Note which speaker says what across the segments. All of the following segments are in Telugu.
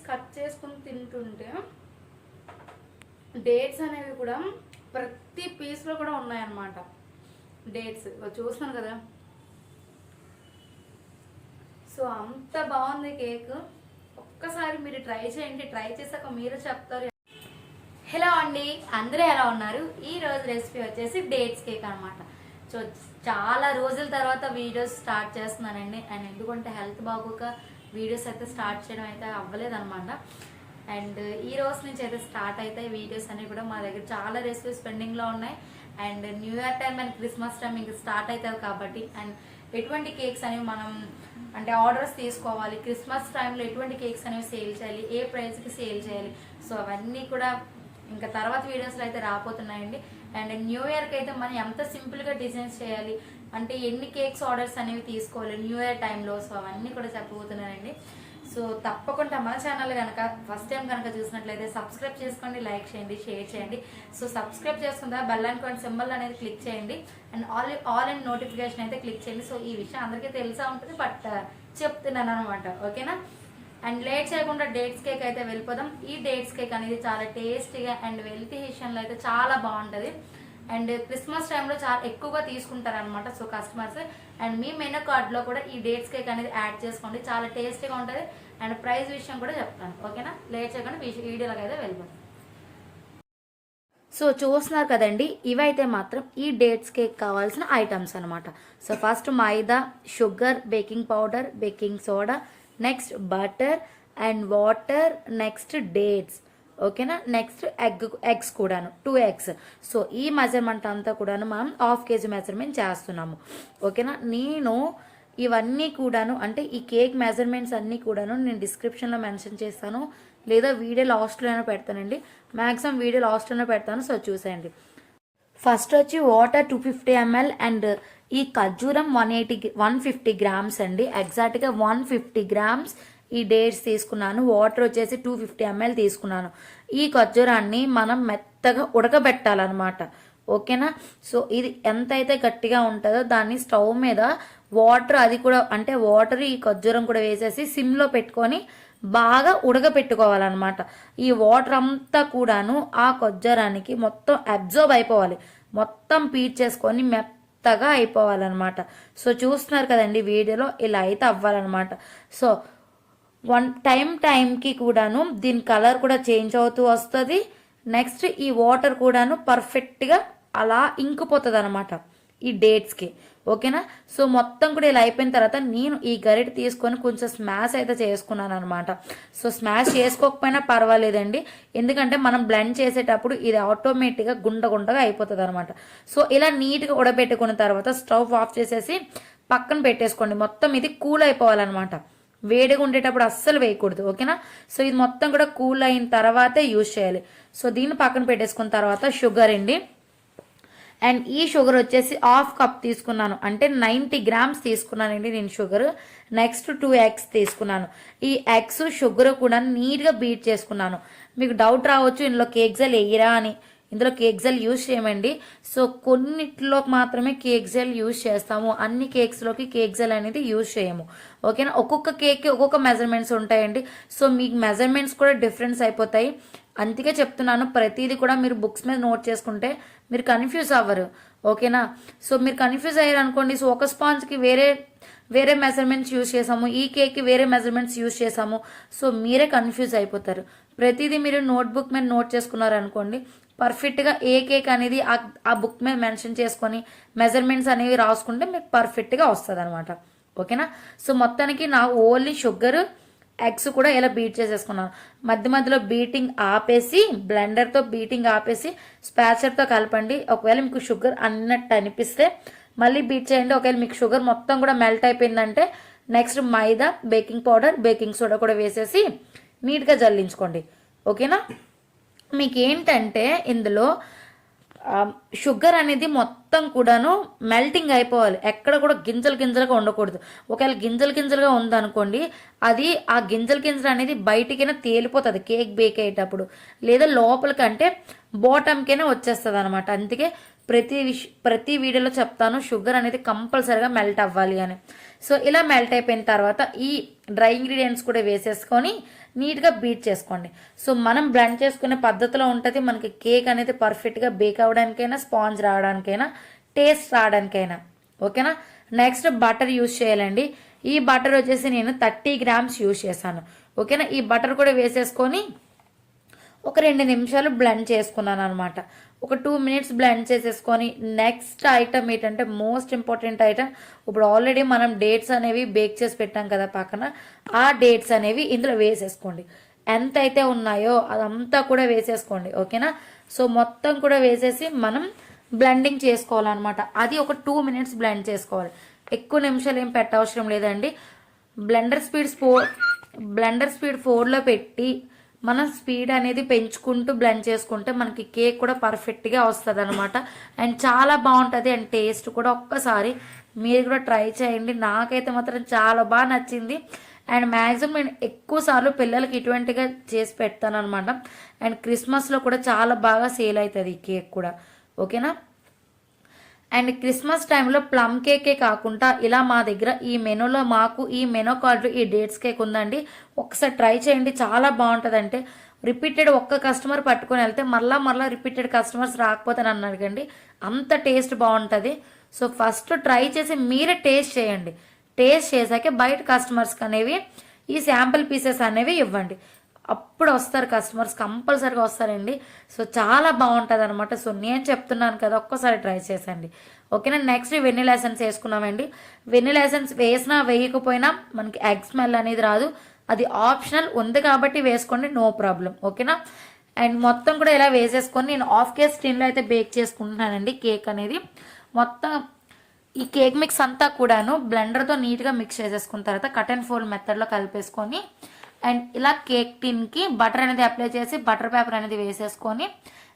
Speaker 1: కట్ చేసుకుని తింటుంటే డేట్స్ అనేవి కూడా ప్రతి పీస్లో కూడా ఉన్నాయన్నమాట. డేట్స్ చూస్తున్నాను కదా, సో అంత బాగుంది కేక్. ఒక్కసారి మీరు ట్రై చేయండి, ట్రై చేసాక మీరు చెప్తారు. హలో అండి, అందరూ ఎలా ఉన్నారు? ఈ రోజు రెసిపీ వచ్చేసి డేట్స్ కేక్ అనమాట. సో చాలా రోజుల తర్వాత వీడియోస్ స్టార్ట్ చేస్తున్నానండి. అండ్ ఎందుకంటే హెల్త్ బాగోక వీడియోస్ అయితే స్టార్ట్ చేయడం అయితే అవ్వలేదన్నమాట. అండ్ ఈ రోజు నుంచి అయితే స్టార్ట్ అవుతాయి వీడియోస్ అన్ని కూడా. మా దగ్గర చాలా రెసిపీస్ పెండింగ్లో ఉన్నాయి. And new year time and Christmas time ఇంకా స్టార్ట్ అవుతుంది కాబట్టి, అండ్ ఎటువంటి కేక్స్ అనేవి మనం అంటే ఆర్డర్స్ తీసుకోవాలి, క్రిస్మస్ టైంలో ఎటువంటి కేక్స్ అనేవి సేల్ చేయాలి, ఏ ప్రైస్కి సేల్ చేయాలి, సో అవన్నీ కూడా ఇంకా తర్వాత వీడియోస్లో అయితే రాబోతున్నాయండి. అండ్ న్యూ ఇయర్కి అయితే మనం ఎంత సింపుల్గా డిజైన్స్ చేయాలి, అంటే ఎన్ని కేక్స్ ఆర్డర్స్ అనేవి తీసుకోవాలి న్యూ ఇయర్ టైంలో, సో అవన్నీ కూడా చెప్పబోతున్నానండి. సో తప్పకుండా మన ఛానల్ కనుక ఫస్ట్ టైం కనుక చూసినట్లయితే సబ్స్క్రైబ్ చేసుకోండి, లైక్ చేయండి, షేర్ చేయండి. సో సబ్స్క్రైబ్ చేసుకుందా బెల్ ఐకాన్ సింబల్ అనేది క్లిక్ చేయండి. అండ్ ఆల్ అండ్ నోటిఫికేషన్ అయితే క్లిక్ చేయండి. సో ఈ విషయం అందరికీ తెలిసా ఉంటుంది, బట్ చెప్తున్నాను అనమాట, ఓకేనా? అండ్ లేట్ చేయకుండా డేట్స్ కేక్ అయితే వెళ్ళిపోదాం. ఈ డేట్స్ కేక్ అనేది చాలా టేస్టీగా అండ్ వెల్తిషన్లో అయితే చాలా బాగుంటుంది. అండ్ క్రిస్మస్ టైంలో చాలా ఎక్కువగా తీసుకుంటారనమాట సో కస్టమర్స్. అండ్ మీ మెనూ కార్డ్లో కూడా ఈ డేట్స్ కేక్ అనేది యాడ్ చేసుకోండి, చాలా టేస్టీగా ఉంటుంది. అండ్ ప్రైస్ విషయం కూడా చెప్తాను, ఓకేనా? లేట్ చేయకుండా వీడియోలోకి అయితే వెళ్ళిపోతాం. సో చూస్తున్నారు కదండి, ఇవైతే మాత్రం ఈ డేట్స్ కేక్ కావాల్సిన ఐటమ్స్ అనమాట. So first maida, sugar, baking powder, baking soda, next butter and water, next dates, ఓకేనా? నెక్స్ట్ ఎగ్స్ కూడాను 2 eggs. సో ఈ మెజర్మెంట్ అంతా కూడాను మనం 1/2 kg మెజర్మెంట్ చేస్తున్నాము, ఓకేనా? నేను ఇవన్నీ కూడాను అంటే ఈ కేక్ మెజర్మెంట్స్ అన్నీ కూడాను నేను డిస్క్రిప్షన్లో మెన్షన్ చేస్తాను, లేదా వీడియో లాస్ట్లోనే పెడతానండి. మ్యాక్సిమం వీడియో లాస్ట్లోనే పెడతాను, సో చూసేయండి. ఫస్ట్ వచ్చి వాటర్ 250 ml అండ్ ఈ ఖర్జూరం 150 grams అండి. ఎగ్జాక్ట్గా 150 grams ఈ డేట్స్ తీసుకున్నాను. వాటర్ వచ్చేసి 250 ml తీసుకున్నాను. ఈ ఖర్జూరాన్ని మనం మెత్తగా ఉడకబెట్టాలన్నమాట, ఓకేనా? సో ఇది ఎంతైతే గట్టిగా ఉంటుందో దాన్ని స్టవ్ మీద వాటర్, అది కూడా అంటే వాటర్ ఈ ఖర్జూరం కూడా వేసేసి సిమ్లో పెట్టుకొని బాగా ఉడకపెట్టుకోవాలన్నమాట. ఈ వాటర్ అంతా కూడాను ఆ ఖర్జూరానికి మొత్తం అబ్జర్వ్ అయిపోవాలి, మొత్తం పీట్ చేసుకొని మెత్తగా అయిపోవాలన్నమాట. సో చూస్తున్నారు కదండి వీడియోలో, ఇలా అయితే అవ్వాలన్నమాట. సో టైంకి కూడాను దీని కలర్ కూడా చేంజ్ అవుతూ వస్తుంది. నెక్స్ట్ ఈ వాటర్ కూడాను పర్ఫెక్ట్గా అలా ఇంకిపోతుంది అనమాట ఈ డేట్స్కి, ఓకేనా? సో మొత్తం కూడా ఇలా అయిపోయిన తర్వాత నేను ఈ గరిటె తీసుకొని కొంచెం స్మాష్ అయితే చేసుకున్నాను అనమాట. సో స్మాష్ చేసుకోకపోయినా పర్వాలేదండి, ఎందుకంటే మనం బ్లెండ్ చేసేటప్పుడు ఇది ఆటోమేటిక్గా గుండగా అయిపోతుంది అనమాట. సో ఇలా నీట్గా ఉడబెట్టుకున్న తర్వాత స్టవ్ ఆఫ్ చేసేసి పక్కన పెట్టేసుకోండి. మొత్తం ఇది కూల్ అయిపోవాలన్నమాట, వేడిగా ఉండేటప్పుడు అస్సలు వేయకూడదు, ఓకేనా? సో ఇది మొత్తం కూడా కూల్ అయిన తర్వాతే యూజ్ చేయాలి. సో దీన్ని పక్కన పెట్టేసుకున్న తర్వాత షుగర్ అండి. అండ్ ఈ షుగర్ వచ్చేసి 1/2 cup తీసుకున్నాను, అంటే 90 grams తీసుకున్నానండి నేను షుగర్. నెక్స్ట్ 2 eggs తీసుకున్నాను. ఈ ఎగ్స్ షుగర్ కూడా నీట్గా బీట్ చేసుకున్నాను. మీకు డౌట్ రావచ్చు ఇందులో కేక్ జెల్ వేయరా అని. ఇందులో కేక్ జెల్ యూజ్ చేయమండి. సో కొన్నిట్లో మాత్రమే కేక్ జెల్ యూజ్ చేస్తాము, అన్ని కేక్స్లోకి కేక్ జెల్ అనేది యూజ్ చేయము, ఓకేనా? ఒక్కొక్క కేక్కి ఒక్కొక్క మెజర్మెంట్స్ ఉంటాయండి. సో మీకు మెజర్మెంట్స్ కూడా డిఫరెన్స్ అయిపోతాయి, అందుకే చెప్తున్నాను. ప్రతిదీ కూడా మీరు బుక్స్ మీద నోట్ చేసుకుంటే మీరు కన్ఫ్యూజ్ అవ్వరు, ఓకేనా? సో మీరు కన్ఫ్యూజ్ అయ్యారు అనుకోండి, సో ఒక స్పాంజ్కి వేరే మెజర్మెంట్స్ యూజ్ చేసాము, ఈ కేక్కి వేరే మెజర్మెంట్స్ యూజ్ చేసాము, సో మీరే కన్ఫ్యూజ్ అయిపోతారు. ప్రతిదీ మీరు నోట్బుక్ మీద నోట్ చేసుకున్నారు అనుకోండి, పర్ఫెక్ట్గా ఏ కేక్ అనేది ఆ బుక్ మీద మెన్షన్ చేసుకొని మెజర్మెంట్స్ అనేవి రాసుకుంటే మీకు పర్ఫెక్ట్గా వస్తుంది అనమాట, ఓకేనా? సో మొత్తానికి నా ఓన్లీ షుగర్, ఎగ్స్ కూడా ఇలా బీట్ చేసేసుకున్నాను. మధ్యలో బీటింగ్ ఆపేసి, బ్లెండర్తో బీటింగ్ ఆపేసి స్పాచర్తో కలపండి. ఒకవేళ మీకు షుగర్ అన్నట్టు అనిపిస్తే మళ్ళీ బీట్ చేయండి. ఒకవేళ మీకు షుగర్ మొత్తం కూడా మెల్ట్ అయిపోయిందంటే నెక్స్ట్ మైదా, బేకింగ్ పౌడర్, బేకింగ్ సోడా కూడా వేసేసి నీట్గా జల్లించుకోండి, ఓకేనా? మీకు ఏంటంటే ఇందులో షుగర్ అనేది మొత్తం కూడాను మెల్టింగ్ అయిపోవాలి, ఎక్కడ కూడా గింజలుగా ఉండకూడదు. ఒకవేళ గింజలుగా ఉందనుకోండి, అది ఆ గింజలు అనేది బయటికైనా తేలిపోతుంది కేక్ బేక్ అయ్యేటప్పుడు, లేదా లోపలికంటే బాటమ్కైనా వచ్చేస్తుంది అనమాట. అందుకే ప్రతి వీడియోలో చెప్తాను షుగర్ అనేది కంపల్సరీగా మెల్ట్ అవ్వాలి అని. సో ఇలా మెల్ట్ అయిపోయిన తర్వాత ఈ డ్రై ఇంగ్రీడియంట్స్ కూడా వేసేసుకొని నీట్గా బీట్ చేసుకోండి. సో మనం బ్లెండ్ చేసుకునే పద్ధతిలో ఉంటుంది. మనకి కేక్ అనేది పర్ఫెక్ట్గా బేక్ అవ్వడానికైనా, స్పాంజ్ రావడానికైనా, టేస్ట్ రావడానికైనా. ఓకేనా. నెక్స్ట్ బటర్ యూస్ చేయాలండి. ఈ బటర్ వచ్చేసి నేను 30 గ్రామ్స్ యూస్ చేశాను. ఓకేనా. ఈ బటర్ కూడా వేసేసుకొని ఒక 2 నిమిషాలు బ్లెండ్ చేసుకున్నాను అనమాట. ఒక 2 మినిట్స్ బ్లెండ్ చేసేసుకొని నెక్స్ట్ ఐటమ్ ఏంటంటే మోస్ట్ ఇంపార్టెంట్ ఐటమ్, ఇప్పుడు ఆల్రెడీ మనం డేట్స్ అనేవి బేక్ చేసి పెట్టాం కదా పక్కన, ఆ డేట్స్ అనేవి ఇందులో వేసేసుకోండి. ఎంత అయితే ఉన్నాయో అదంతా కూడా వేసేసుకోండి. ఓకేనా. సో మొత్తం కూడా వేసేసి మనం బ్లెండింగ్ చేసుకోవాలన్నమాట. అది ఒక 2 మినిట్స్ బ్లెండ్ చేసుకోవాలి. ఎక్కువ నిమిషాలు ఏం పెట్టవసరం లేదండి. బ్లెండర్ స్పీడ్ 4లో పెట్టి మనం స్పీడ్ అనేది పెంచుకుంటూ బ్లెండ్ చేసుకుంటే మనకి కేక్ కూడా పర్ఫెక్ట్గా వస్తుంది అనమాట. అండ్ చాలా బాగుంటుంది. అండ్ టేస్ట్ కూడా ఒక్కసారి మీరు కూడా ట్రై చేయండి. నాకైతే మాత్రం చాలా బాగా నచ్చింది. అండ్ మ్యాక్సిమం నేను ఎక్కువ సార్లు పిల్లలకి ఇటువంటిగా చేసి పెడతాను అనమాట. అండ్ క్రిస్మస్లో కూడా చాలా బాగా సేల్ అవుతుంది ఈ కేక్ కూడా. ఓకేనా. అండ్ క్రిస్మస్ టైంలో ప్లమ్ కేకే కాకుండా ఇలా మా దగ్గర ఈ మెనూలో మాకు ఈ మెనూ కార్డు ఈ డేట్స్ కేక్ ఉందండి. ఒకసారి ట్రై చేయండి, చాలా బాగుంటుంది. అంటే రిపీటెడ్ ఒక్క కస్టమర్ పట్టుకొని వెళ్తే మళ్ళా రిపీటెడ్ కస్టమర్స్ రాకపోతే నన్ను అడగండి, అంత టేస్ట్ బాగుంటుంది. సో ఫస్ట్ ట్రై చేసి మీరే టేస్ట్ చేయండి. టేస్ట్ చేశాకే బయట కస్టమర్స్కి అనేవి ఈ శాంపిల్ పీసెస్ అనేవి ఇవ్వండి. అప్పుడు వస్తారు కస్టమర్స్, కంపల్సరీగా వస్తారండి. సో చాలా బాగుంటుంది అనమాట. సో నేను చెప్తున్నాను కదా, ఒక్కసారి ట్రై చేసండి. ఓకేనా. నెక్స్ట్ వెనిలా ఎసెన్స్ వేసుకున్నామండి. వెనిలా ఎసెన్స్ వేసినా వేయకపోయినా మనకి ఎగ్ స్మెల్ అనేది రాదు. అది ఆప్షనల్, ఉంది కాబట్టి వేసుకోండి, నో ప్రాబ్లం. ఓకేనా. అండ్ మొత్తం కూడా ఇలా వేసేసుకొని నేను హాఫ్ కేజీ టిన్లో అయితే బేక్ చేసుకుంటున్నానండి కేక్ అనేది. మొత్తం ఈ కేక్ మిక్స్ అంతా కూడాను బ్లెండర్తో నీట్గా మిక్స్ చేసేసుకున్న తర్వాత కట్ అండ్ ఫోల్డ్ మెథడ్లో కలిపేసుకొని అండ్ ఇలా కేక్ టిన్కి బటర్ అనేది అప్లై చేసి బటర్ పేపర్ అనేది వేసేసుకొని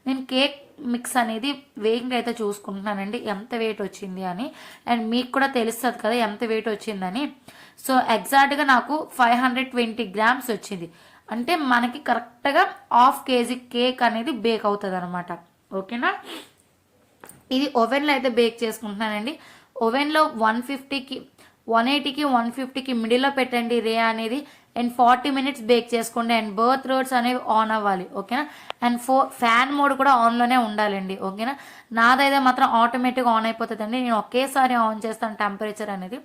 Speaker 1: నేను కేక్ మిక్స్ అనేది వెయిట్ అయితే చూసుకుంటున్నానండి, ఎంత వెయిట్ వచ్చింది అని. అండ్ మీకు కూడా తెలుస్తుంది కదా ఎంత వెయిట్ వచ్చిందని. సో ఎగ్జాక్ట్గా నాకు 520 గ్రామ్స్ వచ్చింది. అంటే మనకి కరెక్ట్గా హాఫ్ కేజీ కేక్ అనేది బేక్ అవుతుంది అనమాట. ఓకేనా. ఇది ఓవెన్లో అయితే బేక్ చేసుకుంటున్నానండి. ఓవెన్లో 150కి 180కి 150కి మిడిల్లో పెట్టండి రే అనేది. అండ్ 40 మినిట్స్ బేక్ చేసుకోండి. అండ్ బర్త్ రోడ్స్ అనేవి ఆన్ అవ్వాలి. ఓకేనా. అండ్ ఫ్యాన్ మోడ్ కూడా ఆన్లోనే ఉండాలండి. ఓకేనా. నాదైతే మాత్రం ఆటోమేటిక్గా ఆన్ అయిపోతుందండి. నేను ఒకేసారి ఆన్ చేస్తాను టెంపరేచర్ అనేది.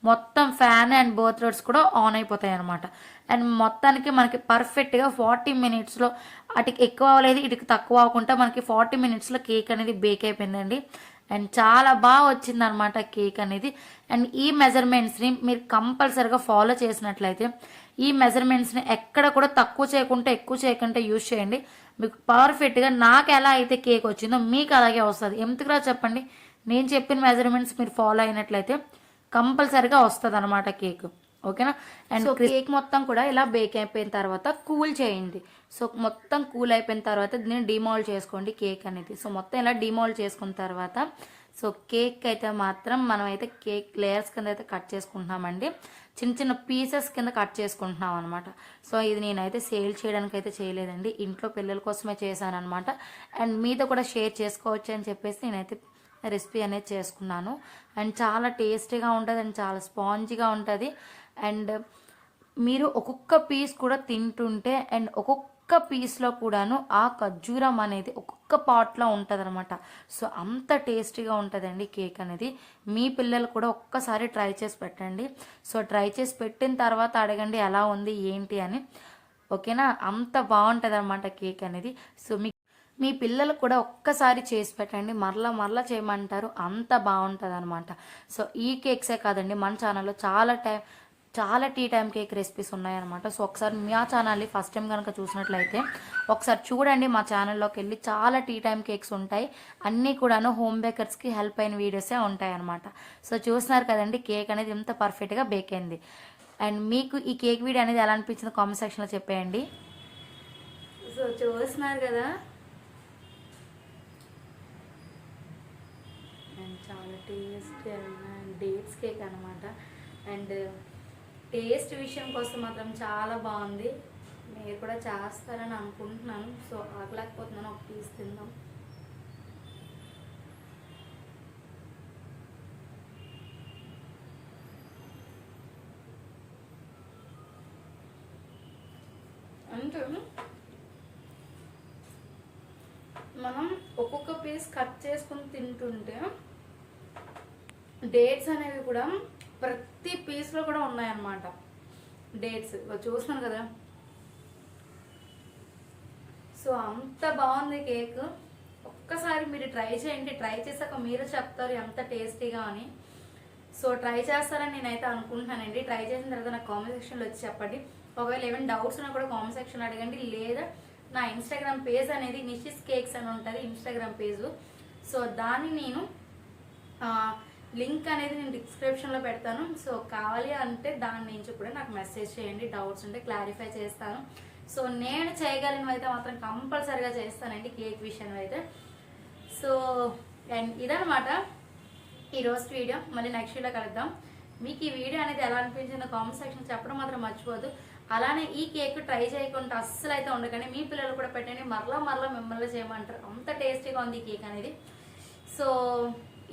Speaker 1: మొత్తం ఫ్యాన్ అండ్ బర్త్ రోడ్స్ కూడా ఆన్ అయిపోతాయి అనమాట. అండ్ మొత్తానికి మనకి పర్ఫెక్ట్గా 40 మినిట్స్లో, అటుకి ఎక్కువ అవ్వలేదు ఇటుకి తక్కువ అవ్వకుండా మనకి 40 మినిట్స్లో కేక్ అనేది బేక్ అయిపోయిందండి. అండ్ చాలా బాగా వచ్చిందనమాట కేక్ అనేది. అండ్ ఈ మెజర్మెంట్స్ని మీరు కంపల్సరీగా ఫాలో చేసినట్లయితే ఈ మెజర్మెంట్స్ని ఎక్కడ కూడా తక్కువ చేయకుండా ఎక్కువ చేయకుండా యూజ్ చేయండి. మీకు పర్ఫెక్ట్గా నాకు ఎలా అయితే కేక్ వచ్చిందో మీకు అలాగే వస్తుంది. ఎందుకురా చెప్పండి, నేను చెప్పిన మెజర్మెంట్స్ మీరు ఫాలో అయినట్లయితే కంపల్సరీగా వస్తుంది అనమాట కేక్. ఓకేనా. అండ్ కేక్ మొత్తం కూడా ఇలా బేక్ అయిపోయిన తర్వాత కూల్ చేయండి. సో మొత్తం కూల్ అయిపోయిన తర్వాత దీన్ని డిమోల్డ్ చేసుకోండి కేక్ అనేది. సో మొత్తం ఇలా డిమోల్డ్ చేసుకున్న తర్వాత సో కేక్ అయితే మాత్రం మనం అయితే కేక్ లేయర్స్ కింద అయితే కట్ చేసుకుంటున్నామండి. చిన్న చిన్న పీసెస్ కింద కట్ చేసుకుంటున్నాం అనమాట. సో ఇది నేనైతే సేల్ చేయడానికి అయితే చేయలేదండి, ఇంట్లో పిల్లల కోసమే చేశాను అనమాట. అండ్ మీతో కూడా షేర్ చేసుకోవచ్చు అని చెప్పేసి నేనైతే రెసిపీ అనేది చేసుకున్నాను. అండ్ చాలా టేస్టీగా ఉంటుంది అండ్ చాలా స్పాంజీగా ఉంటుంది. అండ్ మీరు ఒక్కొక్క పీస్ కూడా తింటుంటే అండ్ ఒక్కొక్క పీస్లో కూడాను ఆ ఖర్జూరం అనేది ఒక్కొక్క పాట్లో ఉంటుంది అనమాట. సో అంత టేస్టీగా ఉంటుందండి కేక్ అనేది. మీ పిల్లలు కూడా ఒక్కసారి ట్రై చేసి పెట్టండి. సో ట్రై చేసి పెట్టిన తర్వాత అడగండి ఎలా ఉంది ఏంటి అని. ఓకేనా. అంత బాగుంటుంది అనమాట కేక్ అనేది. సో మీ పిల్లలు కూడా ఒక్కసారి చేసి పెట్టండి, మరలా చేయమంటారు, అంత బాగుంటుంది అనమాట. సో ఈ కేక్సే కాదండి, మన ఛానల్లో చాలా టీ టైం కేక్ రెసిపీస్ ఉన్నాయన్నమాట. సో ఒకసారి మా ఛానల్ని ఫస్ట్ టైం కనుక చూసినట్లయితే ఒకసారి చూడండి. మా ఛానల్లోకి వెళ్ళి చాలా టీ టైం కేక్స్ ఉంటాయి. అన్నీ కూడాను హోమ్ బేకర్స్కి హెల్ప్ అయిన వీడియోసే ఉంటాయి అనమాట. సో చూస్తున్నారు కదండి కేక్ అనేది ఎంత పర్ఫెక్ట్గా బేక్ అయింది. అండ్ మీకు ఈ కేక్ వీడియో అనేది ఎలా అనిపించిందో కామెంట్ సెక్షన్లో చెప్పేయండి. సో చూస్తున్నారు కదా, అండ్ చాలా టేస్ట్ డేట్స్ కేక్ అనమాట. అండ్ టేస్ట్ విషయం కోసం మాత్రం చాలా బాగుంది. మీరు కూడా చేస్తారని అనుకుంటున్నాను. సో ఆగలేకపోతున్నాను, ఒక పీస్ తిందాం. అంటే మనం ఒక్కొక్క పీస్ కట్ చేసుకుని తింటుంటే డేట్స్ అనేవి కూడా ప్రతి పీస్లో కూడా ఉన్నాయన్నమాట. డేట్స్ చూస్తున్నాను కదా. సో అంత బాగుంది కేక్. ఒక్కసారి మీరు ట్రై చేయండి. ట్రై చేశాక మీరు చెప్తారు ఎంత టేస్టీగా అని. సో ట్రై చేస్తారని నేనైతే అనుకుంటున్నానండి. ట్రై చేసిన తర్వాత నాకు కామెంట్ సెక్షన్లో వచ్చి చెప్పండి. ఒకవేళ ఏమైనా డౌట్స్ ఉన్నా కూడా కామెంట్ సెక్షన్లో అడగండి. లేదా నా ఇన్స్టాగ్రామ్ పేజ్ అనేది నిషిస్ కేక్స్ అని ఉంటుంది ఇన్స్టాగ్రామ్ పేజ్. సో దాన్ని నేను లింక్ అనేది నేను డిస్క్రిప్షన్లో పెడతాను. సో కావాలి అంటే దాని నుంచి కూడా నాకు మెసేజ్ చేయండి. డౌట్స్ ఉంటే క్లారిఫై చేస్తాను. సో నేను చేయగలిగినవి అయితే మాత్రం కంపల్సరీగా చేస్తానండి కేక్ విషయంలో అయితే. సో అండ్ ఇదనమాట ఈరోజు వీడియో. మళ్ళీ నెక్స్ట్ వీడియో కలుద్దాం. మీకు ఈ వీడియో అనేది ఎలా అనిపించిందో కామెంట్ సెక్షన్ చెప్పడం మాత్రం మర్చిపోదు. అలానే ఈ కేక్ ట్రై చేయకుండా అస్సలు అయితే ఉండకండి. మీ పిల్లలు కూడా పెట్టండి. మరలా మిమ్మల్ని చేయమంటారు. అంత టేస్టీగా ఉంది ఈ కేక్ అనేది. సో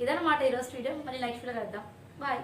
Speaker 1: ఇదనమాట ఈరోజు వీడియో. మళ్ళీ నెక్స్ట్ వీడియో కలుద్దాం. బాయ్.